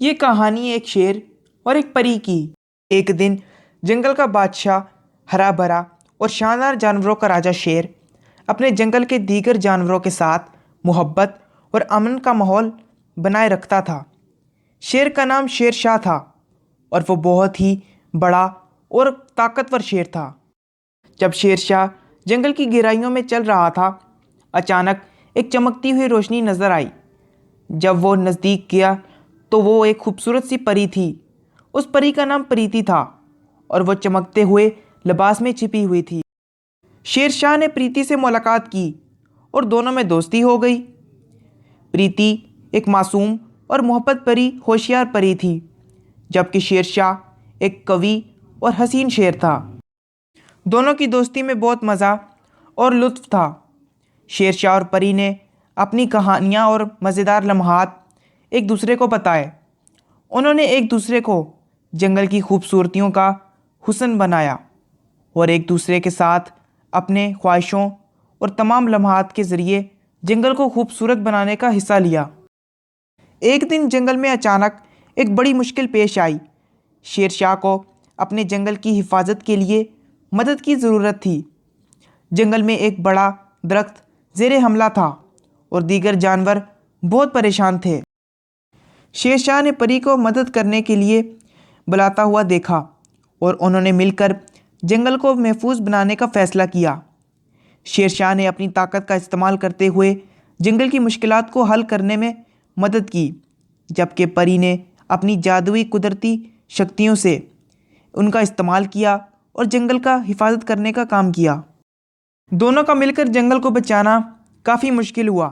یہ کہانی ایک شیر اور ایک پری کی۔ ایک دن جنگل کا بادشاہ، ہرا بھرا اور شاندار جانوروں کا راجا شیر، اپنے جنگل کے دیگر جانوروں کے ساتھ محبت اور امن کا ماحول بنائے رکھتا تھا۔ شیر کا نام شیر شاہ تھا اور وہ بہت ہی بڑا اور طاقتور شیر تھا۔ جب شیر شاہ جنگل کی گہرائیوں میں چل رہا تھا، اچانک ایک چمکتی ہوئی روشنی نظر آئی۔ جب وہ نزدیک گیا تو وہ ایک خوبصورت سی پری تھی۔ اس پری کا نام پریتی تھا اور وہ چمکتے ہوئے لباس میں چھپی ہوئی تھی۔ شیر شاہ نے پریتی سے ملاقات کی اور دونوں میں دوستی ہو گئی۔ پریتی ایک معصوم اور محبت بھری ہوشیار پری تھی، جبکہ شیر شاہ ایک قوی اور حسین شیر تھا۔ دونوں کی دوستی میں بہت مزہ اور لطف تھا۔ شیر شاہ اور پری نے اپنی کہانیاں اور مزیدار لمحات ایک دوسرے کو بتائے۔ انہوں نے ایک دوسرے کو جنگل کی خوبصورتیوں کا حسن بنایا اور ایک دوسرے کے ساتھ اپنے خواہشوں اور تمام لمحات کے ذریعے جنگل کو خوبصورت بنانے کا حصہ لیا۔ ایک دن جنگل میں اچانک ایک بڑی مشکل پیش آئی۔ شیر شاہ کو اپنے جنگل کی حفاظت کے لیے مدد کی ضرورت تھی۔ جنگل میں ایک بڑا درخت زیر حملہ تھا اور دیگر جانور بہت پریشان تھے۔ شیر شاہ نے پری کو مدد کرنے کے لیے بلاتا ہوا دیکھا اور انہوں نے مل کر جنگل کو محفوظ بنانے کا فیصلہ کیا۔ شیر شاہ نے اپنی طاقت کا استعمال کرتے ہوئے جنگل کی مشکلات کو حل کرنے میں مدد کی، جبکہ پری نے اپنی جادوئی قدرتی شکتیوں سے ان کا استعمال کیا اور جنگل کا حفاظت کرنے کا کام کیا۔ دونوں کا مل کر جنگل کو بچانا کافی مشکل ہوا،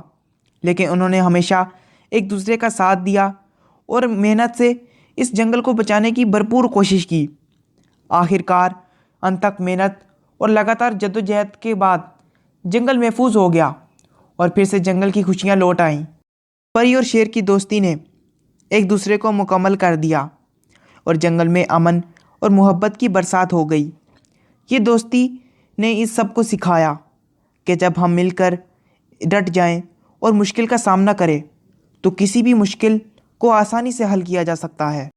لیکن انہوں نے ہمیشہ ایک دوسرے کا ساتھ دیا اور محنت سے اس جنگل کو بچانے کی بھرپور کوشش کی۔ آخر کار انتھک محنت اور لگاتار جدوجہد کے بعد جنگل محفوظ ہو گیا اور پھر سے جنگل کی خوشیاں لوٹ آئیں۔ پری اور شیر کی دوستی نے ایک دوسرے کو مکمل کر دیا اور جنگل میں امن اور محبت کی برسات ہو گئی۔ یہ دوستی نے اس سب کو سکھایا کہ جب ہم مل کر ڈٹ جائیں اور مشکل کا سامنا کریں تو کسی بھی مشکل کو آسانی سے حل کیا جا سکتا ہے۔